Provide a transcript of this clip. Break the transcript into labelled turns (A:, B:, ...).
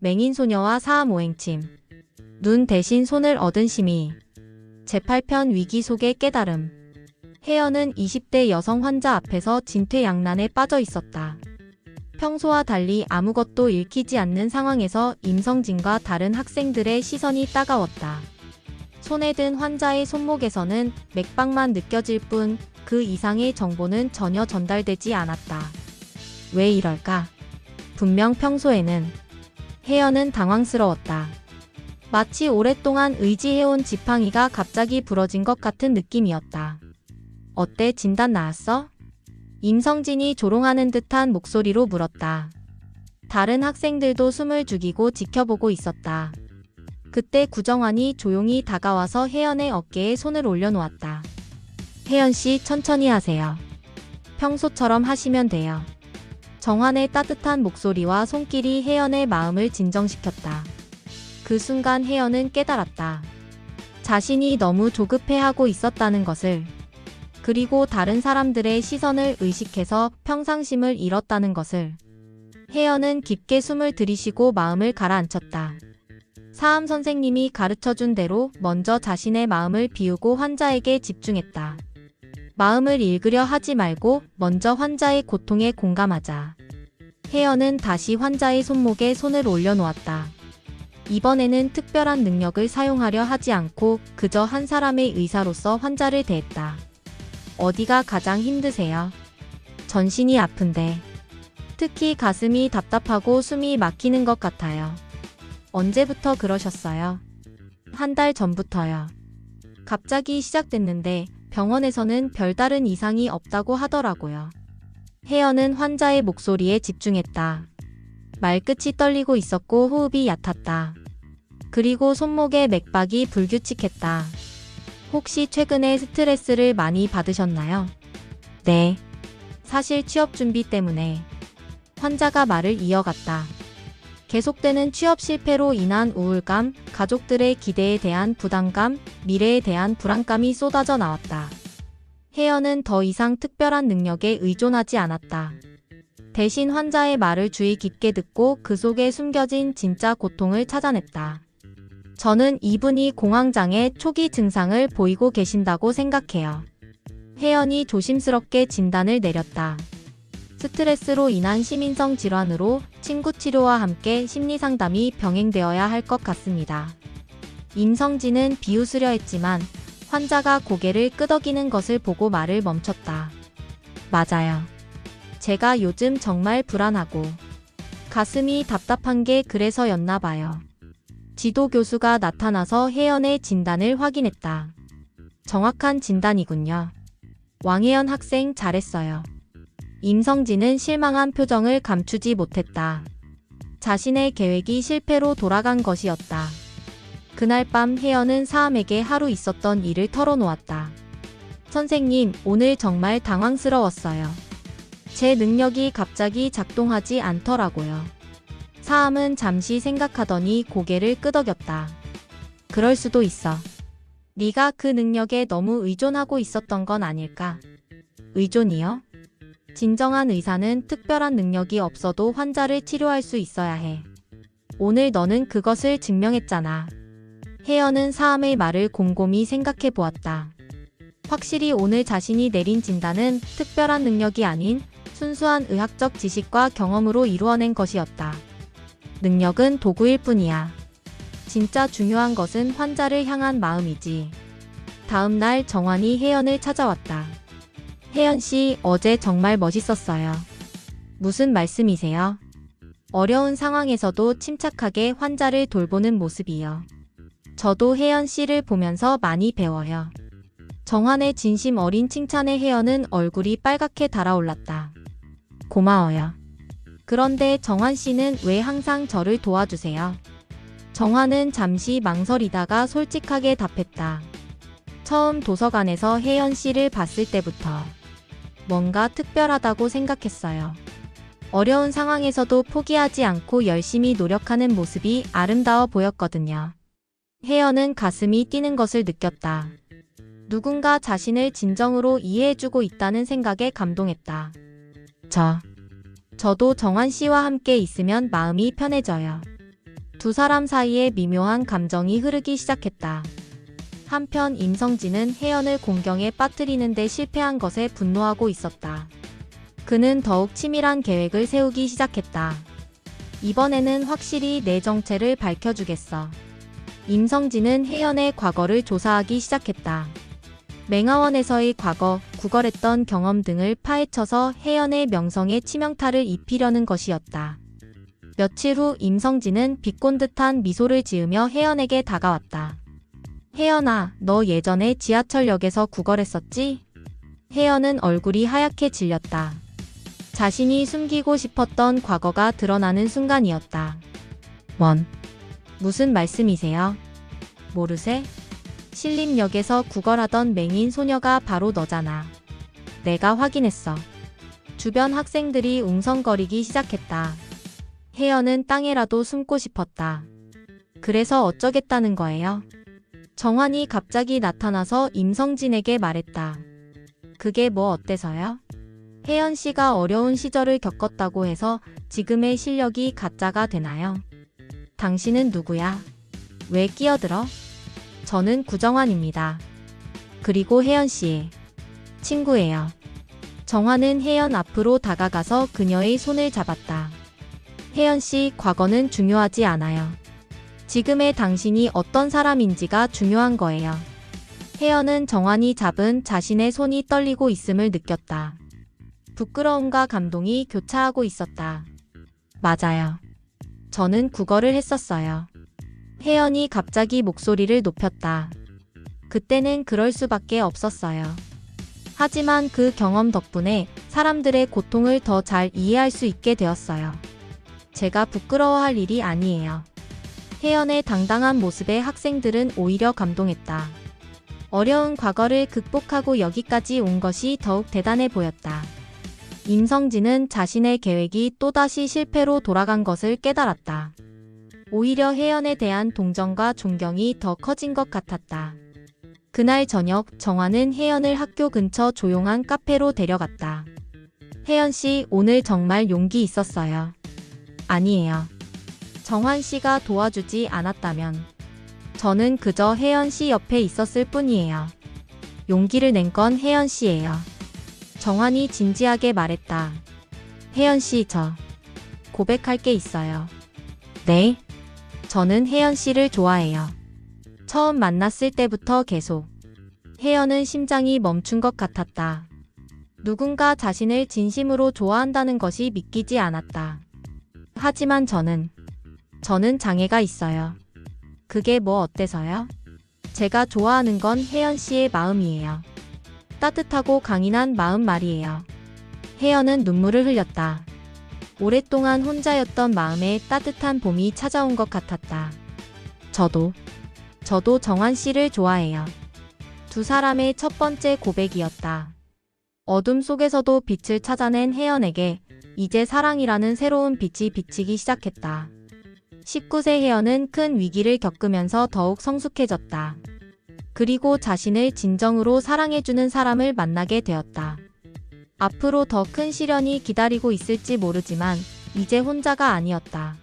A: 맹인소녀와 사암오행침. 눈 대신 손을 얻은 심의. 제8편 위기 속의 깨달음. 혜연은 20대 여성 환자 앞에서 진퇴양난에 빠져 있었다. 평소와 달리 아무것도 읽히지 않는 상황에서 임성진과 다른 학생들의 시선이 따가웠다. 손에 든 환자의 손목에서는 맥박만 느껴질 뿐 그 이상의 정보는 전혀 전달되지 않았다. 왜 이럴까? 분명 평소에는. 혜연은 당황스러웠다. 마치 오랫동안 의지해온 지팡이가 갑자기 부러진 것 같은 느낌이었다. 어때, 진단 나았어? 임성진이 조롱하는 듯한 목소리로 물었다. 다른 학생들도 숨을 죽이고 지켜보고 있었다. 그때 구정환이 조용히 다가와서 혜연의 어깨에 손을 올려놓았다. 혜연씨, 천천히 하세요. 평소처럼 하시면 돼요. 정환의 따뜻한 목소리와 손길이 혜연의 마음을 진정시켰다. 그 순간 혜연은 깨달았다. 자신이 너무 조급해하고 있었다는 것을. 그리고 다른 사람들의 시선을 의식해서 평상심을 잃었다는 것을. 혜연은 깊게 숨을 들이쉬고 마음을 가라앉혔다. 사암 선생님이 가르쳐준 대로 먼저 자신의 마음을 비우고 환자에게 집중했다. 마음을 읽으려 하지 말고 먼저 환자의 고통에 공감하자. 혜연은 다시 환자의 손목에 손을 올려놓았다. 이번에는 특별한 능력을 사용하려 하지 않고 그저 한 사람의 의사로서 환자를 대했다. 어디가 가장 힘드세요? 전신이 아픈데. 특히 가슴이 답답하고 숨이 막히는 것 같아요. 언제부터 그러셨어요? 한 달 전부터요. 갑자기 시작됐는데 병원에서는 별다른 이상이 없다고 하더라고요. 혜연은 환자의 목소리에 집중했다. 말끝이 떨리고 있었고 호흡이 얕았다. 그리고 손목의 맥박이 불규칙했다. 혹시 최근에 스트레스를 많이 받으셨나요? 네. 사실 취업 준비 때문에. 환자가 말을 이어갔다. 계속되는 취업 실패로 인한 우울감, 가족들의 기대에 대한 부담감, 미래에 대한 불안감이 쏟아져 나왔다. 혜연은 더 이상 특별한 능력에 의존하지 않았다. 대신 환자의 말을 주의 깊게 듣고 그 속에 숨겨진 진짜 고통을 찾아냈다. 저는 이분이 공황장애 초기 증상을 보이고 계신다고 생각해요. 혜연이 조심스럽게 진단을 내렸다. 스트레스로 인한 시민성 질환으로 친구 치료와 함께 심리상담이 병행되어야 할 것 같습니다. 임성진은 비웃으려 했지만 환자가 고개를 끄덕이는 것을 보고 말을 멈췄다. 맞아요. 제가 요즘 정말 불안하고 가슴이 답답한 게 그래서였나 봐요. 지도 교수가 나타나서 혜연의 진단을 확인했다. 정확한 진단이군요. 왕혜연 학생 잘했어요. 임성진은 실망한 표정을 감추지 못했다. 자신의 계획이 실패로 돌아간 것이었다. 그날 밤 혜연은 사암에게 하루 있었던 일을 털어놓았다. 선생님, 오늘 정말 당황스러웠어요. 제 능력이 갑자기 작동하지 않더라고요. 사암은 잠시 생각하더니 고개를 끄덕였다. 그럴 수도 있어. 네가 그 능력에 너무 의존하고 있었던 건 아닐까? 의존이요? 진정한 의사는 특별한 능력이 없어도 환자를 치료할 수 있어야 해. 오늘 너는 그것을 증명했잖아. 혜연은 사암의 말을 곰곰이 생각해 보았다. 확실히 오늘 자신이 내린 진단은 특별한 능력이 아닌 순수한 의학적 지식과 경험으로 이루어낸 것이었다. 능력은 도구일 뿐이야. 진짜 중요한 것은 환자를 향한 마음이지. 다음 날 정환이 혜연을 찾아왔다. 혜연씨, 어제 정말 멋있었어요. 무슨 말씀이세요? 어려운 상황에서도 침착하게 환자를 돌보는 모습이요. 저도 혜연씨를 보면서 많이 배워요. 정환의 진심 어린 칭찬에 혜연은 얼굴이 빨갛게 달아올랐다. 고마워요. 그런데 정환씨는 왜 항상 저를 도와주세요? 정환은 잠시 망설이다가 솔직하게 답했다. 처음 도서관에서 혜연씨를 봤을 때부터 뭔가 특별하다고 생각했어요. 어려운 상황에서도 포기하지 않고 열심히 노력하는 모습이 아름다워 보였거든요. 혜연은 가슴이 뛰는 것을 느꼈다. 누군가 자신을 진정으로 이해해주고 있다는 생각에 감동했다. 저도 정환 씨와 함께 있으면 마음이 편해져요. 두 사람 사이에 미묘한 감정이 흐르기 시작했다. 한편 임성진은 혜연을 공경에 빠뜨리는 데 실패한 것에 분노하고 있었다. 그는 더욱 치밀한 계획을 세우기 시작했다. 이번에는 확실히 내 정체를 밝혀주겠어. 임성진은 혜연의 과거를 조사하기 시작했다. 맹하원에서의 과거, 구걸했던 경험 등을 파헤쳐서 혜연의 명성에 치명타를 입히려는 것이었다. 며칠 후 임성진은 비꼰 듯한 미소를 지으며 혜연에게 다가왔다. 혜연아, 너 예전에 지하철역에서 구걸했었지? 혜연은 얼굴이 하얗게 질렸다. 자신이 숨기고 싶었던 과거가 드러나는 순간이었다. 무슨 말씀이세요? 모르세? 신림역에서 구걸하던 맹인 소녀가 바로 너잖아. 내가 확인했어. 주변 학생들이 웅성거리기 시작했다. 혜연은 땅에라도 숨고 싶었다. 그래서 어쩌겠다는 거예요? 정환이 갑자기 나타나서 임성진에게 말했다. 그게 뭐 어때서요? 혜연 씨가 어려운 시절을 겪었다고 해서 지금의 실력이 가짜가 되나요? 당신은 누구야? 왜 끼어들어? 저는 구정환입니다. 그리고 혜연 씨의 친구예요. 정환은 혜연 앞으로 다가가서 그녀의 손을 잡았다. 혜연 씨, 과거는 중요하지 않아요. 지금의 당신이 어떤 사람인지가 중요한 거예요. 혜연은 정환이 잡은 자신의 손이 떨리고 있음을 느꼈다. 부끄러움과 감동이 교차하고 있었다. 맞아요. 저는 구걸을 했었어요. 혜연이 갑자기 목소리를 높였다. 그때는 그럴 수밖에 없었어요. 하지만 그 경험 덕분에 사람들의 고통을 더 잘 이해할 수 있게 되었어요. 제가 부끄러워할 일이 아니에요. 혜연의 당당한 모습에 학생들은 오히려 감동했다. 어려운 과거를 극복하고 여기까지 온 것이 더욱 대단해 보였다. 임성진은 자신의 계획이 또다시 실패로 돌아간 것을 깨달았다. 오히려 혜연에 대한 동정과 존경이 더 커진 것 같았다. 그날 저녁, 정환은 혜연을 학교 근처 조용한 카페로 데려갔다. 혜연 씨, 오늘 정말 용기 있었어요. 아니에요. 정환 씨가 도와주지 않았다면 저는 그저 혜연 씨 옆에 있었을 뿐이에요. 용기를 낸 건 혜연 씨예요. 정환이 진지하게 말했다. 혜연 씨, 저 고백할 게 있어요. 네? 저는 혜연 씨를 좋아해요. 처음 만났을 때부터 계속. 혜연은 심장이 멈춘 것 같았다. 누군가 자신을 진심으로 좋아한다는 것이 믿기지 않았다. 하지만 저는 장애가 있어요. 그게 뭐 어때서요? 제가 좋아하는 건 혜연 씨의 마음이에요. 따뜻하고 강인한 마음 말이에요. 혜연은 눈물을 흘렸다. 오랫동안 혼자였던 마음에 따뜻한 봄이 찾아온 것 같았다. 저도 정환 씨를 좋아해요. 두 사람의 첫 번째 고백이었다. 어둠 속에서도 빛을 찾아낸 혜연에게 이제 사랑이라는 새로운 빛이 비치기 시작했다. 19세 혜연은 큰 위기를 겪으면서 더욱 성숙해졌다. 그리고 자신을 진정으로 사랑해주는 사람을 만나게 되었다. 앞으로 더 큰 시련이 기다리고 있을지 모르지만 이제 혼자가 아니었다.